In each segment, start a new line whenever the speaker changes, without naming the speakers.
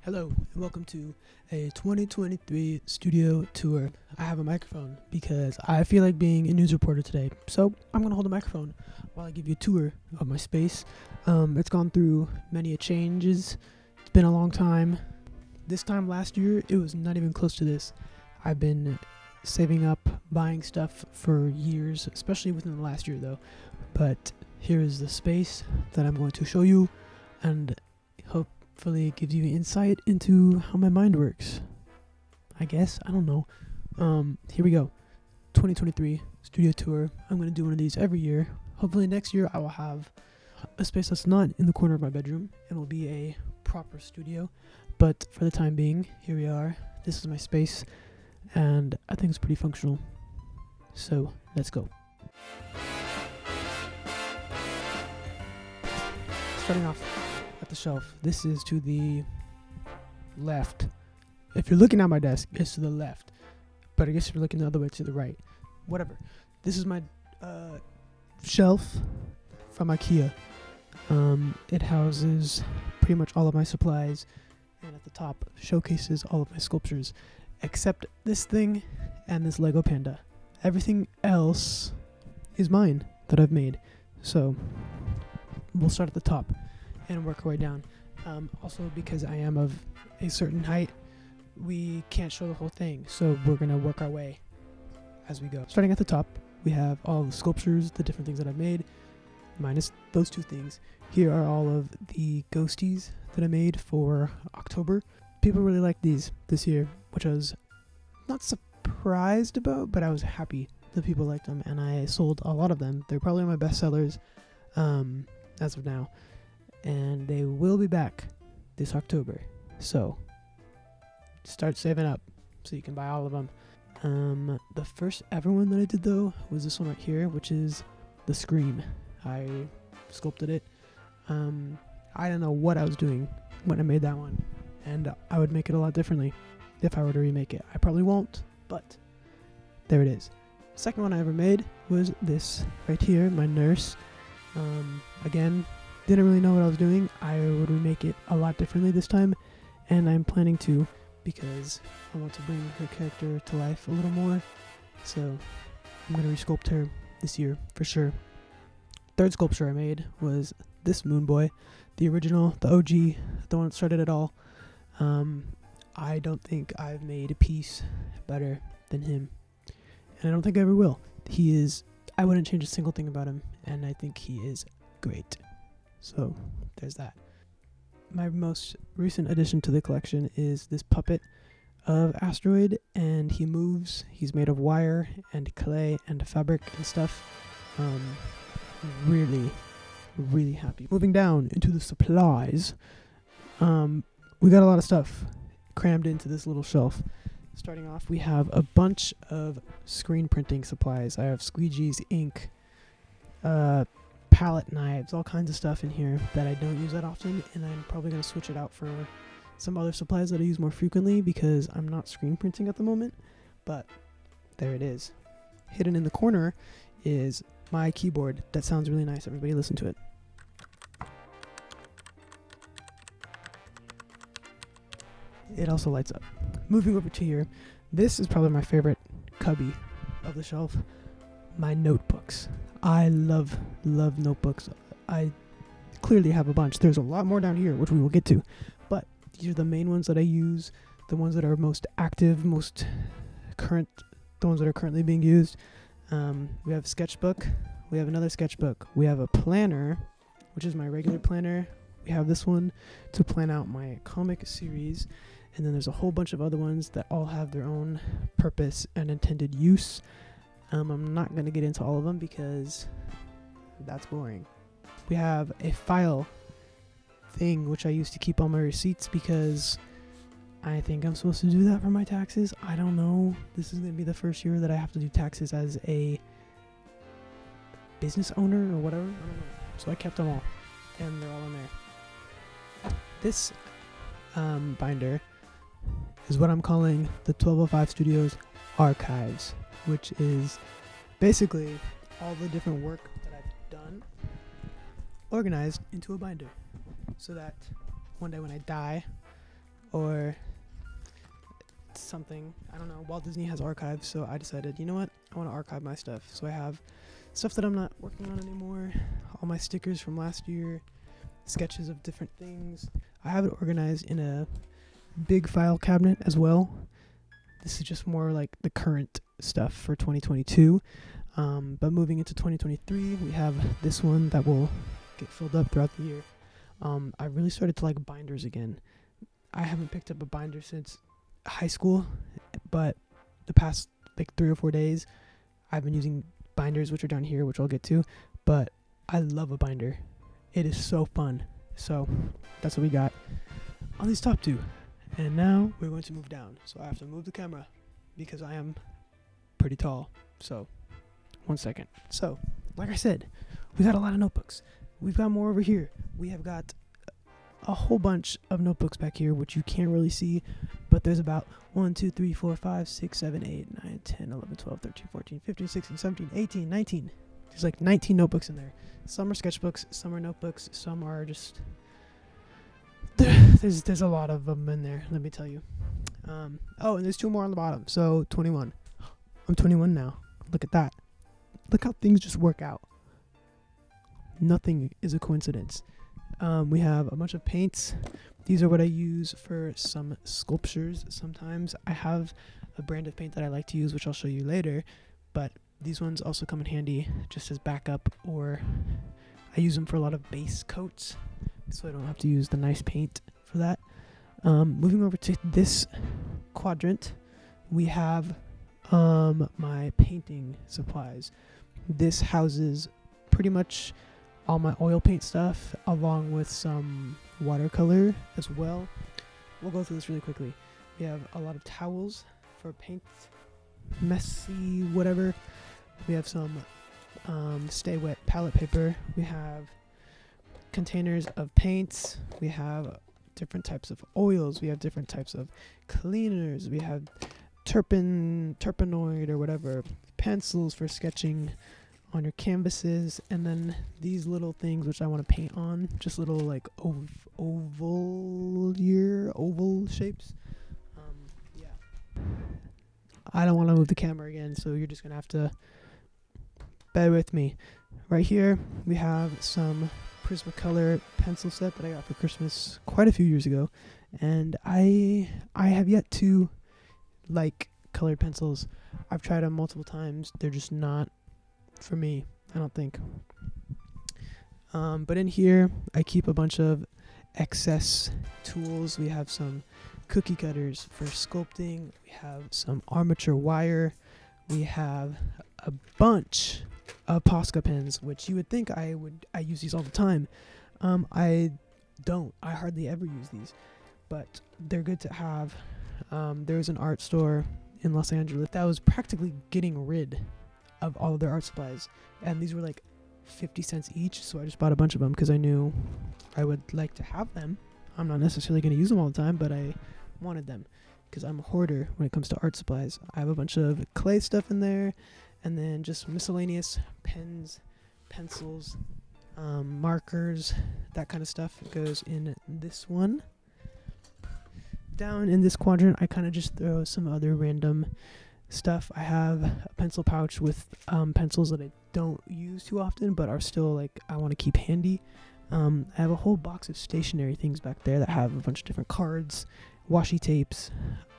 Hello and welcome to a 2023 studio tour. I have a microphone because I feel like being a news reporter today, so I'm going to hold a microphone while I give you a tour of my space. It's gone through many changes. It's been a long time. This time last year, it was not even close to this. I've been saving up, buying stuff for years, especially within the last year though. But here is the space that I'm going to show you and hopefully it gives you insight into how my mind works. I guess. I don't know. Here we go. 2023 studio tour. I'm going to do one of these every year. Hopefully next year I will have a space that's not in the corner of my bedroom and will be a proper studio. But for the time being, here we are. This is my space and I think it's pretty functional. So let's go. Starting off at the shelf. This is to the left. If you're looking at my desk, it's to the left. But I guess if you're looking the other way, to the right. Whatever. This is my shelf from IKEA. It houses pretty much all of my supplies. And at the top showcases all of my sculptures. Except this thing and this Lego panda. Everything else is mine that I've made. So we'll start at the top and work our way down. Also, because I am of a certain height, we can't show the whole thing, so we're gonna work our way as we go. Starting at the top, we have all the sculptures, the different things that I've made, minus those two things. Here are all of the ghosties that I made for October. People really liked these this year, which I was not surprised about, but I was happy that people liked them, and I sold a lot of them. They're probably my best sellers as of now, and they will be back this October, so start saving up so you can buy all of them. The first ever one that I did though was this one right here, which is the Scream. I sculpted it. I don't know what I was doing when I made that one, and I would make it a lot differently if I were to remake it. I probably won't, but there it is. Second one I ever made was this right here, my nurse. Again, didn't really know what I was doing. I would remake it a lot differently this time, and I'm planning to because I want to bring her character to life a little more. So I'm going to resculpt her this year for sure. Third sculpture I made was this Moon Boy, the original, the OG, the one that started it all. I don't think I've made a piece better than him, and I don't think I ever will. I wouldn't change a single thing about him, and I think he is great. So there's that. My most recent addition to the collection is this puppet of Asteroid, and he moves. He's made of wire and clay and fabric and stuff. Really, really happy. Moving down into the supplies, we got a lot of stuff crammed into this little shelf. Starting off, we have a bunch of screen printing supplies. I have squeegees, ink, palette knives, all kinds of stuff in here that I don't use that often, and I'm probably going to switch it out for some other supplies that I use more frequently because I'm not screen printing at the moment, but there it is. Hidden in the corner is my keyboard that sounds really nice. Everybody listen to it. It also lights up. Moving over to here, this is probably my favorite cubby of the shelf, my notebooks. I love notebooks. I clearly have a bunch. There's a lot more down here, which we will get to, but these are the main ones that I use, the ones that are most active, most current, the ones that are currently being used. We have a sketchbook. We have another sketchbook. We have a planner, which is my regular planner. We have this one to plan out my comic series. And then there's a whole bunch of other ones that all have their own purpose and intended use. I'm not going to get into all of them because that's boring. We have a file thing which I use to keep all my receipts because I think I'm supposed to do that for my taxes. I don't know. This is going to be the first year that I have to do taxes as a business owner or whatever. I don't know. So I kept them all, and they're all in there. This binder is what I'm calling the 1205 Studios Archives, which is basically all the different work that I've done organized into a binder so that one day when I die or something. I don't know. Walt Disney has archives, so I decided, you know what? I want to archive my stuff. So I have stuff that I'm not working on anymore, all my stickers from last year, sketches of different things. I have it organized in a big file cabinet as well. This is just more like the current stuff for 2022. But moving into 2023, we have this one that will get filled up throughout the year. I really started to like binders again. I haven't picked up a binder since high school, but the past like 3 or 4 days, I've been using binders, which are down here, which I'll get to. But I love a binder. It is so fun. So that's what we got on these top two. And now we're going to move down. So I have to move the camera because I am pretty tall. So 1 second. So like I said, we got a lot of notebooks. We've got more over here. We have got a whole bunch of notebooks back here, which you can't really see, but there's about 1, 2, 3, 4, 5, 6, 7, 8, 9, 10, 11, 12, 13, 14, 15, 16, 17, 18, 19. There's like 19 notebooks in there. Some are sketchbooks, some are notebooks, some are just... There's a lot of them in there, let me tell you. Oh, and there's 2 more on the bottom, so 21. I'm 21 now. Look at that. Look how things just work out. Nothing is a coincidence. We have a bunch of paints. These are what I use for some sculptures sometimes. I have a brand of paint that I like to use, which I'll show you later, but these ones also come in handy just as backup, or I use them for a lot of base coats, so I don't have to use the nice paint for that. Moving over to this quadrant, we have my painting supplies. This houses pretty much all my oil paint stuff, along with some watercolor as well. We'll go through this really quickly. We have a lot of towels for paint, messy, whatever. We have some stay wet palette paper. We have containers of paints. We have different types of oils. We have different types of cleaners. We have terpenoid or whatever, pencils for sketching on your canvases, and then these little things which I want to paint on, just little like oval shapes. Yeah, I don't want to move the camera again, so you're just gonna have to bear with me. Right here we have some Prismacolor pencil set that I got for Christmas quite a few years ago, and I have yet to like colored pencils. I've tried them multiple times. They're just not for me, I don't think. But in here I keep a bunch of excess tools. We have some cookie cutters for sculpting. We have some armature wire. We have a bunch of Posca pens, which you would think I use these all the time. I don't. I hardly ever use these, but they're good to have. There's an art store in Los Angeles that was practically getting rid of all of their art supplies, and these were like 50 cents each, so I just bought a bunch of them because I knew I would like to have them. I'm not necessarily going to use them all the time, but I wanted them because I'm a hoarder when it comes to art supplies. I have a bunch of clay stuff in there, and then just miscellaneous pens, pencils, markers, that kind of stuff goes in this one. Down in this quadrant, I kind of just throw some other random stuff. I have a pencil pouch with pencils that I don't use too often, but are still like I want to keep handy. I have a whole box of stationery things back there that have a bunch of different cards, washi tapes,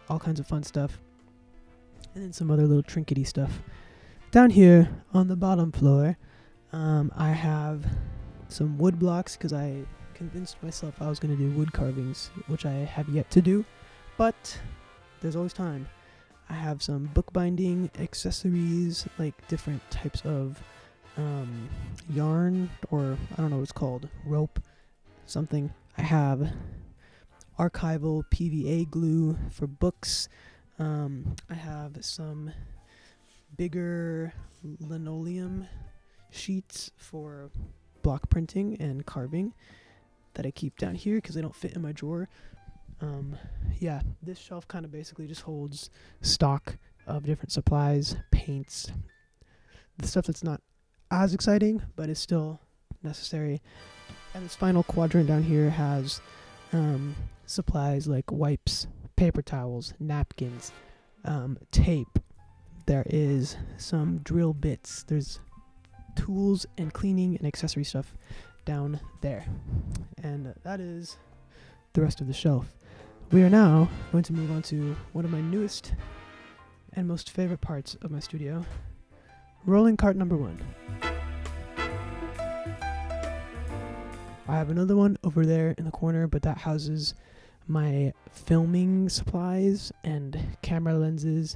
all kinds of fun stuff, and then some other little trinkety stuff. Down here on the bottom floor, I have some wood blocks because I convinced myself I was going to do wood carvings, which I have yet to do, but there's always time. I have some bookbinding accessories, like different types of yarn, or I don't know what it's called, rope, something. I have archival PVA glue for books. I have some bigger linoleum sheets for block printing and carving that I keep down here because they don't fit in my drawer. Yeah, this shelf kind of basically just holds stock of different supplies, paints, the stuff that's not as exciting but is still necessary. And this final quadrant down here has supplies like wipes, paper towels, napkins, tape. There is some drill bits. There's tools and cleaning and accessory stuff down there. And that is the rest of the shelf. We are now going to move on to one of my newest and most favorite parts of my studio, rolling cart number 1. I have another one over there in the corner, but that houses my filming supplies and camera lenses,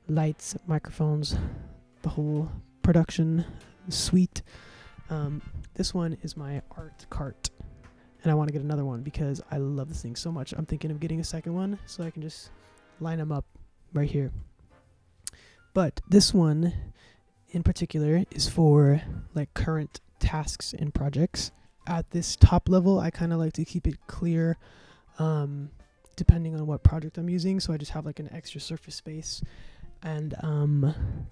lights, microphones, the whole production suite. This one is my art cart, and I want to get another one because I love this thing so much. I'm thinking of getting a second one so I can just line them up right here. But this one in particular is for like current tasks and projects. At this top level, I kind of like to keep it clear depending on what project I'm using, so I just have like an extra surface space. And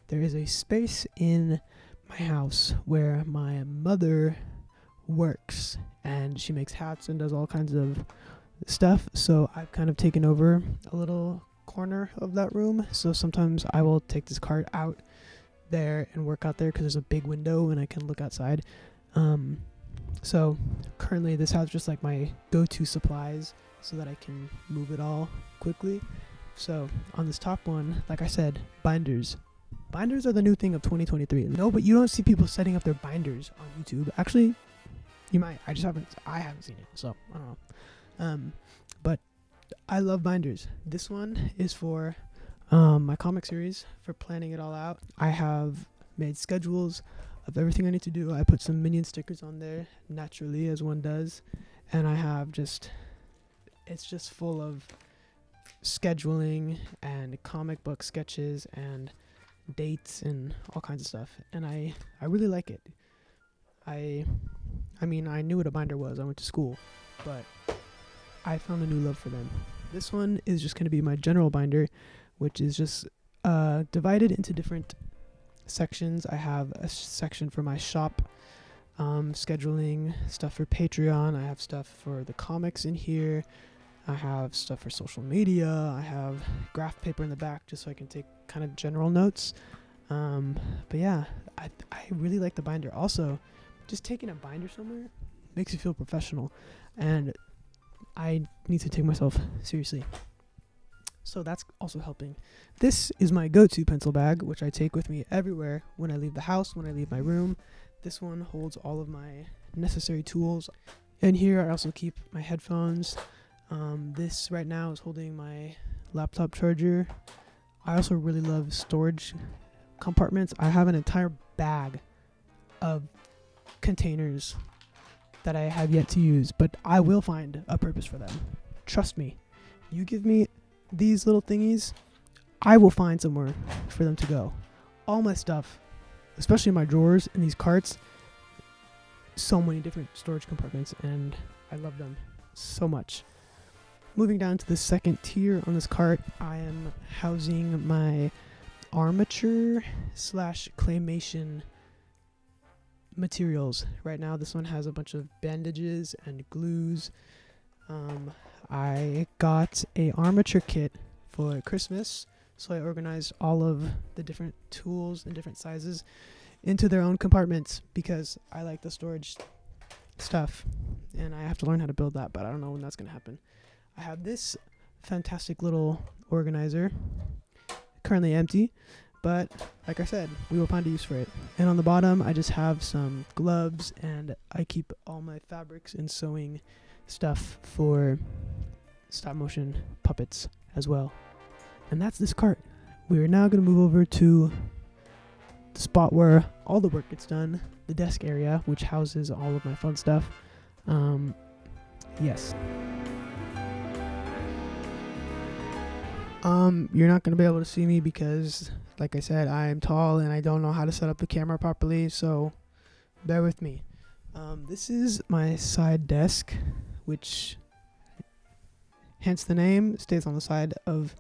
there is a space in my house where my mother works, and she makes hats and does all kinds of stuff, so I've kind of taken over a little corner of that room. So sometimes I will take this cart out there and work out there because there's a big window and I can look outside. So currently this has just like my go-to supplies so that I can move it all quickly. So on this top one, like I said, binders. Binders are the new thing of 2023. No, but you don't see people setting up their binders on YouTube. Actually, you might. I haven't seen it, so I don't know. But I love binders. This one is for my comic series, for planning it all out. I have made schedules of everything I need to do. I put some Minion stickers on there, naturally, as one does. And I have it's just full of scheduling and comic book sketches and dates and all kinds of stuff. And I really like it. I mean, I knew what a binder was. I went to school, but I found a new love for them. This one is just going to be my general binder, which is just divided into different sections. I have a section for my shop, scheduling stuff for Patreon. I have stuff for the comics in here. I have stuff for social media. I have graph paper in the back just so I can take kind of general notes. But yeah, I really like the binder. Also, just taking a binder somewhere makes you feel professional, and I need to take myself seriously. So that's also helping. This is my go-to pencil bag, which I take with me everywhere when I leave the house, when I leave my room. This one holds all of my necessary tools. And here I also keep my headphones. This right now is holding my laptop charger. I also really love storage compartments. I have an entire bag of containers that I have yet to use, but I will find a purpose for them. Trust me. You give me these little thingies, I will find somewhere for them to go. All my stuff, especially my drawers and these carts, so many different storage compartments, and I love them so much. Moving down to the second tier on this cart, I am housing my armature / claymation materials. Right now this one has a bunch of bandages and glues. I got a armature kit for Christmas, so I organized all of the different tools in different sizes into their own compartments because I like the storage stuff, and I have to learn how to build that, but I don't know when that's going to happen. I have this fantastic little organizer, currently empty, but like I said, we will find a use for it. And on the bottom, I just have some gloves, and I keep all my fabrics and sewing stuff for stop motion puppets as well. And that's this cart. We are now going to move over to the spot where all the work gets done, the desk area, which houses all of my fun stuff. Yes. You're not going to be able to see me because, like I said, I am tall and I don't know how to set up the camera properly, so bear with me. This is my side desk, which, hence the name, stays on the side of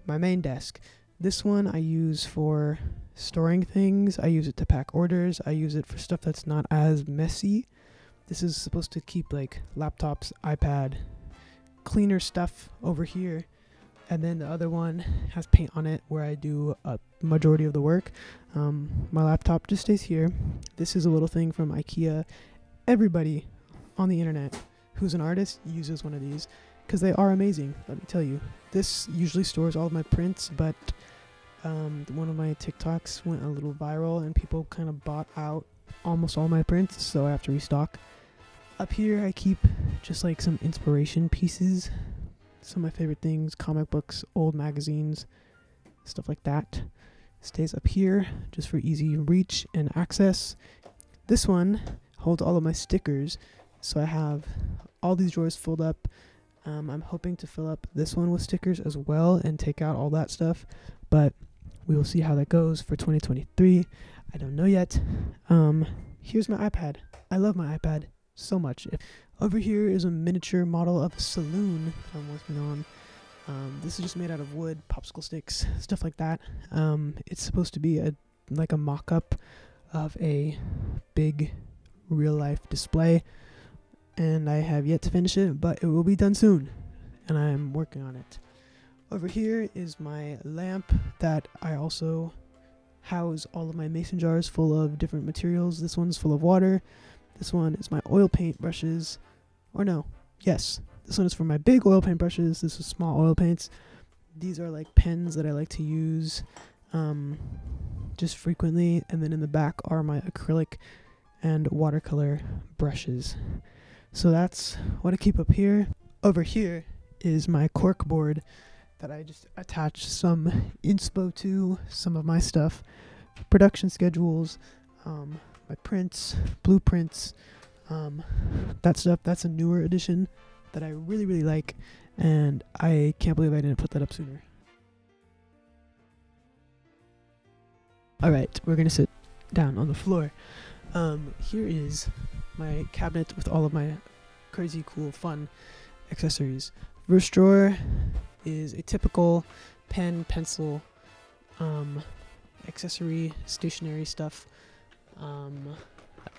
my main desk. This one I use for storing things. I use it to pack orders. I use it for stuff that's not as messy. This is supposed to keep like laptops, iPad, cleaner stuff over here, and then the other one has paint on it where I do a majority of the work. My laptop just stays here. This is a little thing from IKEA. Everybody on the internet who's an artist uses one of these because they are amazing, let me tell you. This usually stores all of my prints, but one of my TikToks went a little viral and people kind of bought out almost all my prints, so I have to restock. Up here I keep just like some inspiration pieces, some of my favorite things, comic books, old magazines, stuff like that. Stays up here just for easy reach and access. This one holds all of my stickers, so I have all these drawers filled up. I'm hoping to fill up this one with stickers as well and take out all that stuff, but we will see how that goes for 2023. I don't know yet. Here's my iPad. I love my iPad so much. Over here is a miniature model of a saloon I'm working on. This is just made out of wood, popsicle sticks, stuff like that. It's supposed to be like a mock-up of a big real-life display, and I have yet to finish it, but it will be done soon, and I'm working on it. Over here is my lamp that I also house all of my mason jars full of different materials. This one's full of water. This one is my oil paint brushes. Or no, yes, this one is for my big oil paint brushes. This is small oil paints. These are like pens that I like to use just frequently. And then in the back are my acrylic and watercolor brushes. So that's what I keep up here. Over here is my cork board that I just attach some inspo to, some of my stuff, production schedules, my prints, blueprints, that stuff. That's a newer edition that I really, really like, and I can't believe I didn't put that up sooner. Alright, we're gonna sit down on the floor. Here is my cabinet with all of my crazy, cool, fun accessories. First drawer is a typical pen, pencil, accessory, stationery stuff.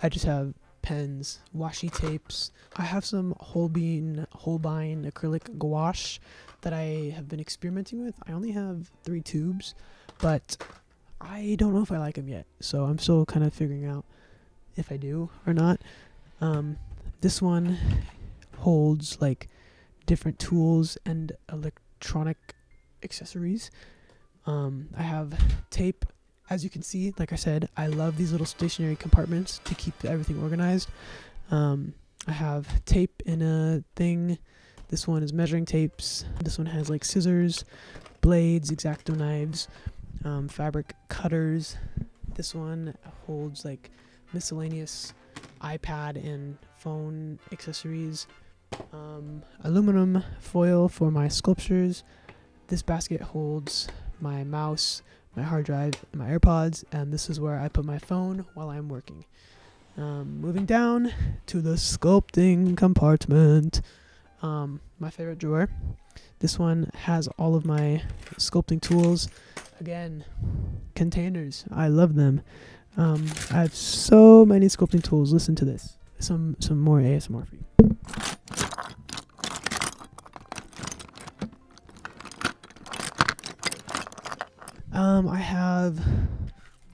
I just have pens, washi tapes. I have some Holbein acrylic gouache that I have been experimenting with. I only have 3 tubes, but I don't know if I like them yet, so I'm still kind of figuring out if I do or not. This one holds like different tools and electronic accessories. I have tape. As you can see, like I said, I love these little stationary compartments to keep everything organized. I have tape in a thing. This one is measuring tapes. This one has like scissors, blades, X-Acto knives, fabric cutters. This one holds like miscellaneous iPad and phone accessories. Aluminum foil for my sculptures. This basket holds my mouse, my hard drive, and my AirPods, and this is where I put my phone while I'm working. Moving down to the sculpting compartment. My favorite drawer. This one has all of my sculpting tools. Again, containers. I love them. I have so many sculpting tools. Listen to this. Some more ASMR for you. I have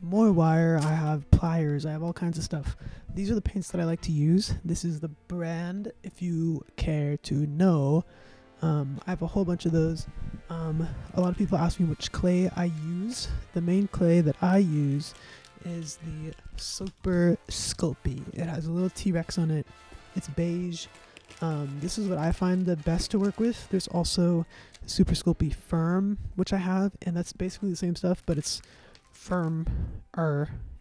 more wire, I have pliers, I have all kinds of stuff. These are the paints that I like to use. This is the brand, if you care to know. I have a whole bunch of those. A lot of people ask me which clay I use. The main clay that I use is the Super Sculpey. It has a little T-Rex on it. It's beige. This is what I find the best to work with. There's also Super Sculpey Firm, which I have, and that's basically the same stuff, but it's firmer.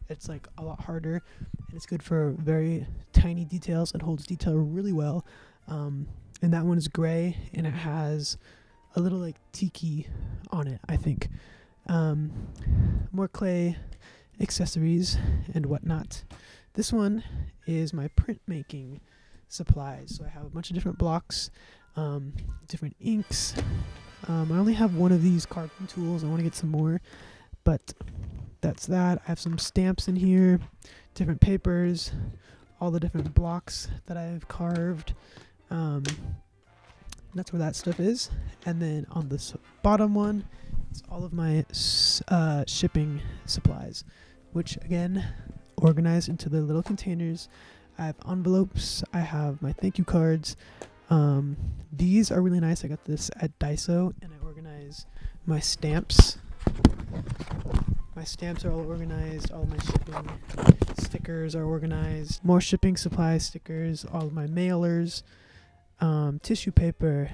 It's like a lot harder, and it's good for very tiny details and holds detail really well. And that one is gray, and it has a little like tiki on it, I think. More clay accessories and whatnot. This one is my printmaking supplies. So I have a bunch of different blocks, different inks. I only have one of these carving tools. I want to get some more, but that's that. I have some stamps in here, different papers, all the different blocks that I've carved. that's where that stuff is. And then on this bottom one, it's all of my shipping supplies, which again, organized into the little containers. I have envelopes. I have my thank you cards. These are really nice. I got this at Daiso, and I organize my stamps. My stamps are all organized. All of my shipping stickers are organized. More shipping supply stickers. All of my mailers. Tissue paper.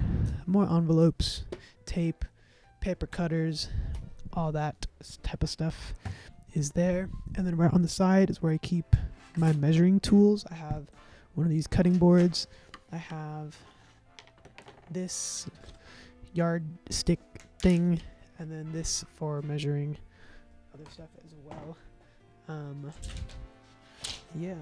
More envelopes. Tape. Paper cutters. All that type of stuff is there. And then right on the side is where I keep my measuring tools. I have one of these cutting boards. I have this yard stick thing, and then this for measuring other stuff as well. Yeah.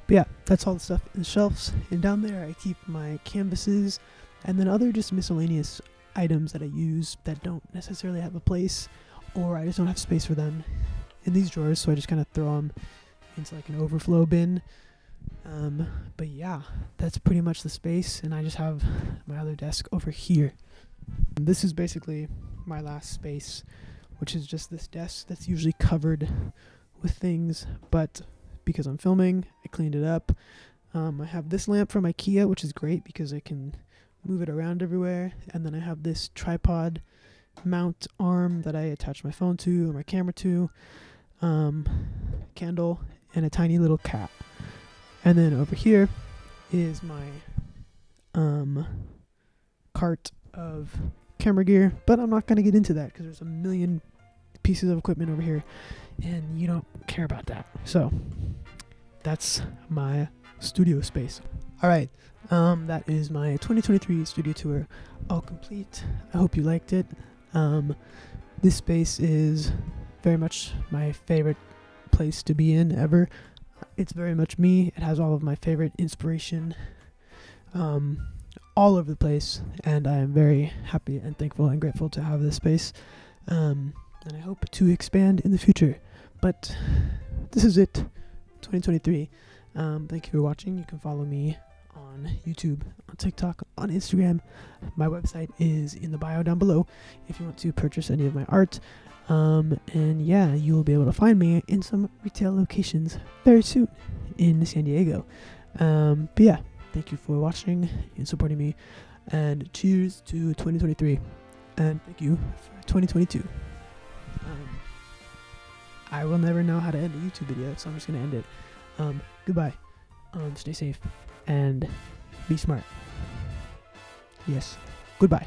But yeah, that's all the stuff in the shelves. And down there I keep my canvases and then other just miscellaneous items that I use that don't necessarily have a place, or I just don't have space for them in these drawers, so I just kind of throw them into like an overflow bin. But yeah, that's pretty much the space, and I just have my other desk over here. This is basically my last space, which is just this desk that's usually covered with things, but because I'm filming, I cleaned it up. I have this lamp from IKEA, which is great because I can move it around everywhere, and then I have this tripod mount arm that I attach my phone to or my camera to, candle, and a tiny little cat. And then over here is my cart of camera gear, but I'm not going to get into that because there's a million pieces of equipment over here and you don't care about that. So that's my studio space. All right, that is my 2023 studio tour all complete. I hope you liked it. This space is very much my favorite place to be in ever. It's very much me. It has all of my favorite inspiration all over the place, and I am very happy and thankful and grateful to have this space, and I hope to expand in the future. But this is it, 2023. Thank you for watching. You can follow me on YouTube, on TikTok, on Instagram. My website is in the bio down below if you want to purchase any of my art. And yeah, you will be able to find me in some retail locations very soon in San Diego. But yeah, thank you for watching and supporting me, and cheers to 2023, and thank you for 2022. I will never know how to end a YouTube video, so I'm just gonna end it. Goodbye. Stay safe and be smart. Yes. Goodbye.